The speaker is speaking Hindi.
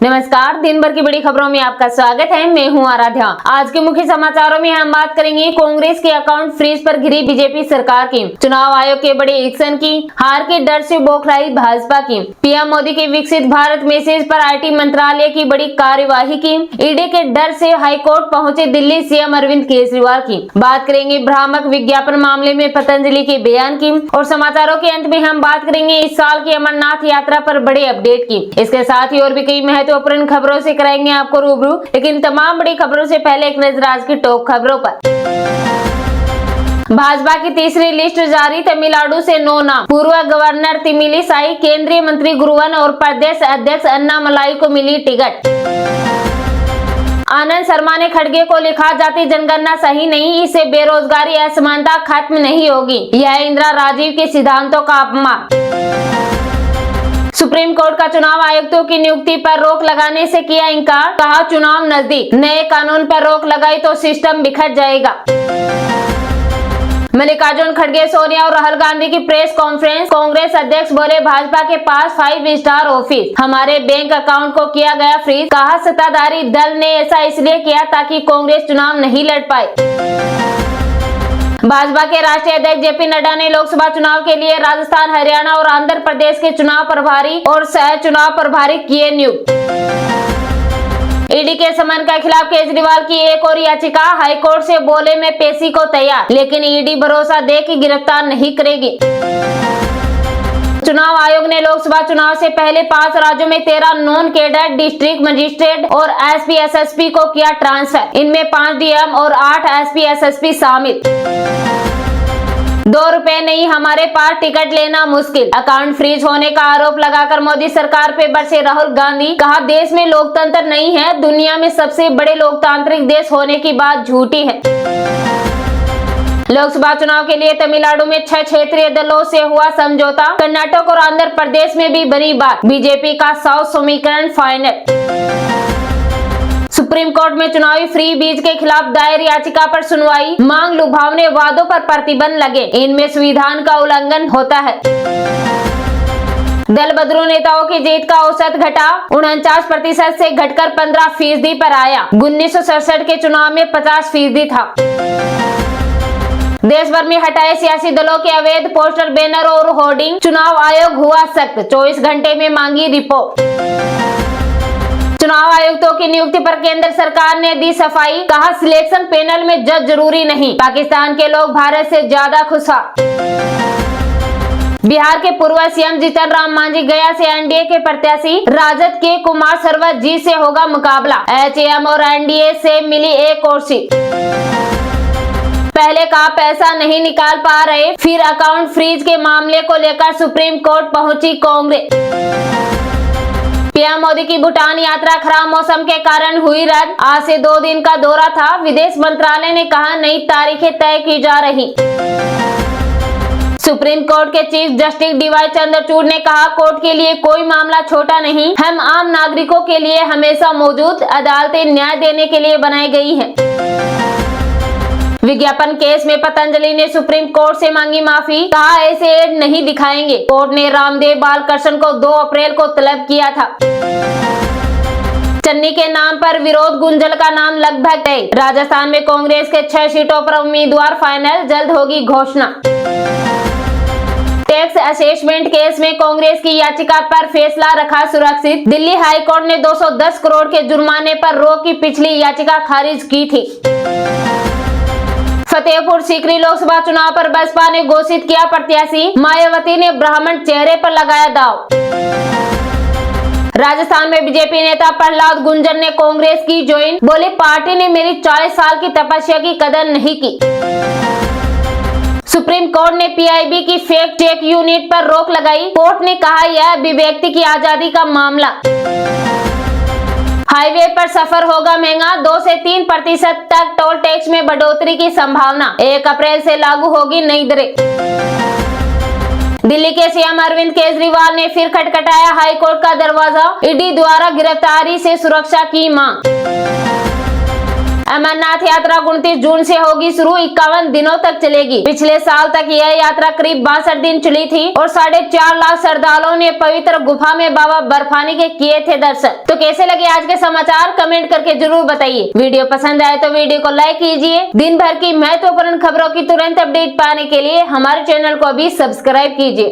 नमस्कार, दिन भर की बड़ी खबरों में आपका स्वागत है। मैं हूं आराध्या। आज के मुख्य समाचारों में हम बात करेंगे कांग्रेस के अकाउंट फ्रीज पर घिरी बीजेपी सरकार की, चुनाव आयोग के बड़े एक्शन की, हार के डर से बौखलाई भाजपा की, पीएम मोदी के विकसित भारत मैसेज पर आईटी मंत्रालय की बड़ी कार्यवाही की, ईडी के डर से हाईकोर्ट पहुंचे दिल्ली सीएम अरविंद केजरीवाल की। बात करेंगे भ्रामक विज्ञापन मामले में पतंजलि के बयान की और समाचारों के अंत में हम बात करेंगे इस साल की अमरनाथ यात्रा पर बड़े अपडेट की। इसके साथ ही और भी कई महत्वपूर्ण खबरों से कराएंगे आपको रूबरू, लेकिन तमाम बड़ी खबरों से पहले एक नजर आज की टॉप खबरों पर। भाजपा की तीसरी लिस्ट जारी, तमिलनाडु से 9 नाम, पूर्व गवर्नर तमिलिसाई, केंद्रीय मंत्री गुरुवन और प्रदेश अध्यक्ष अन्नामलाई को मिली टिकट। आनंद शर्मा ने खड़गे को लिखा, जाति जनगणना सही नहीं, इससे बेरोजगारी असमानता खत्म नहीं होगी, यह इंदिरा राजीव के सिद्धांतों का अपमान। सुप्रीम कोर्ट का चुनाव आयुक्तों की नियुक्ति पर रोक लगाने से किया इंकार, कहा चुनाव नजदीक, नए कानून पर रोक लगाई तो सिस्टम बिखर जाएगा। मल्लिकार्जुन खड़गे, सोनिया और राहुल गांधी की प्रेस कॉन्फ्रेंस, कांग्रेस अध्यक्ष बोले भाजपा के पास 5 स्टार ऑफिस, हमारे बैंक अकाउंट को किया गया फ्रीज, कहा सत्ताधारी दल ने ऐसा इसलिए किया ताकि कांग्रेस चुनाव नहीं लड़ पाए। भाजपा के राष्ट्रीय अध्यक्ष जेपी नड्डा ने लोकसभा चुनाव के लिए राजस्थान, हरियाणा और आंध्र प्रदेश के चुनाव प्रभारी और सह चुनाव प्रभारी किए नियुक्त। ईडी के समन के खिलाफ केजरीवाल की एक और याचिका, हाईकोर्ट से बोले मैं पेशी को तैयार, लेकिन ईडी भरोसा दे कि गिरफ्तार नहीं करेगी। चुनाव आयोग ने लोकसभा चुनाव से पहले 5 राज्यों में 13 नॉन कैडर डिस्ट्रिक्ट मजिस्ट्रेट और एसपी एसएसपी को किया ट्रांसफर, इनमें 5 डीएम और 8 एसपी एसएसपी शामिल। 2 रुपए नहीं, हमारे पास टिकट लेना मुश्किल, अकाउंट फ्रीज होने का आरोप लगाकर मोदी सरकार पे बरसे राहुल गांधी, कहा देश में लोकतंत्र नहीं है, दुनिया में सबसे बड़े लोकतांत्रिक देश होने की बात झूठी है। लोकसभा चुनाव के लिए तमिलनाडु में 6 क्षेत्रीय दलों से हुआ समझौता, कर्नाटक और आंध्र प्रदेश में भी बनी बात, बीजेपी का 100 समीकरण फाइनल। सुप्रीम कोर्ट में चुनावी फ्री बीज के खिलाफ दायर याचिका पर सुनवाई, मांग लुभावने वादों पर प्रतिबंध लगे, इनमें संविधान का उल्लंघन होता है। दल बदलू नेताओं की जीत का औसत घटा, 49% से घटकर 15% पर आया, 1967 के चुनाव में 50% था। देश भर में हटाए सियासी दलों के अवैध पोस्टर, बैनर और होर्डिंग, चुनाव आयोग हुआ सख्त, 24 घंटे में मांगी रिपोर्ट। चुनाव आयुक्तों की नियुक्ति पर केंद्र सरकार ने दी सफाई, कहा सिलेक्शन पैनल में जज जरूरी नहीं, पाकिस्तान के लोग भारत से ज्यादा खुश हैं। बिहार के पूर्व सीएम जीतन राम मांझी, गया से एनडीए के प्रत्याशी, राजद के कुमार सर्वत जी से होगा मुकाबला, एचएम और एनडीए से मिली एक और सीट। पहले का पैसा नहीं निकाल पा रहे, फिर अकाउंट फ्रीज के मामले को लेकर सुप्रीम कोर्ट पहुंची कांग्रेस। पीएम मोदी की भूटान यात्रा खराब मौसम के कारण हुई रद्द, आज से 2 दिन का दौरा था, विदेश मंत्रालय ने कहा नई तारीखें तय की जा रही। सुप्रीम कोर्ट के चीफ जस्टिस डीवाई चंद्रचूड़ ने कहा कोर्ट के लिए कोई मामला छोटा नहीं, हम आम नागरिकों के लिए हमेशा मौजूद, अदालतें न्याय देने के लिए बनाई गई है। विज्ञापन केस में पतंजलि ने सुप्रीम कोर्ट से मांगी माफी, कहा ऐसे एड नहीं दिखाएंगे, कोर्ट ने रामदेव बालकृष्ण को 2 अप्रैल को तलब किया था। चन्नी के नाम पर विरोध, गुंजल का नाम लगभग तय, राजस्थान में कांग्रेस के 6 सीटों पर उम्मीदवार फाइनल, जल्द होगी घोषणा। टैक्स असेसमेंट केस में कांग्रेस की याचिका पर फैसला रखा सुरक्षित, दिल्ली हाईकोर्ट ने 210 करोड़ के जुर्माने पर रोक की पिछली याचिका खारिज की थी। फतेहपुर सीकरी लोकसभा चुनाव पर बसपा ने घोषित किया प्रत्याशी, मायावती ने ब्राह्मण चेहरे पर लगाया दाव। राजस्थान में बीजेपी नेता प्रहलाद गुंजर ने कांग्रेस की ज्वाइन, बोले पार्टी ने मेरी 40 साल की तपस्या की कदर नहीं की। सुप्रीम कोर्ट ने पीआईबी की फेक चेक यूनिट पर रोक लगाई, कोर्ट ने कहा यह अभिव्यक्ति की आजादी का मामला। हाईवे पर सफर होगा महंगा, 2 से 3% तक टोल टैक्स में बढ़ोतरी की संभावना, 1 अप्रैल से लागू होगी नई दरें। दिल्ली के सीएम अरविंद केजरीवाल ने फिर खटखटाया हाईकोर्ट का दरवाजा, ईडी द्वारा गिरफ्तारी से सुरक्षा की मांग। अमरनाथ यात्रा 29 जून से होगी शुरू, 51 दिनों तक चलेगी। पिछले साल तक यह यात्रा करीब 62 दिन चली थी और 4.5 लाख श्रद्धालुओं ने पवित्र गुफा में बाबा बर्फानी के किए थे दर्शन। तो कैसे लगे आज के समाचार, कमेंट करके जरूर बताइए। वीडियो पसंद आए तो वीडियो को लाइक कीजिए। दिन भर की महत्वपूर्ण खबरों की तुरंत अपडेट पाने के लिए हमारे चैनल को अभी सब्सक्राइब कीजिए।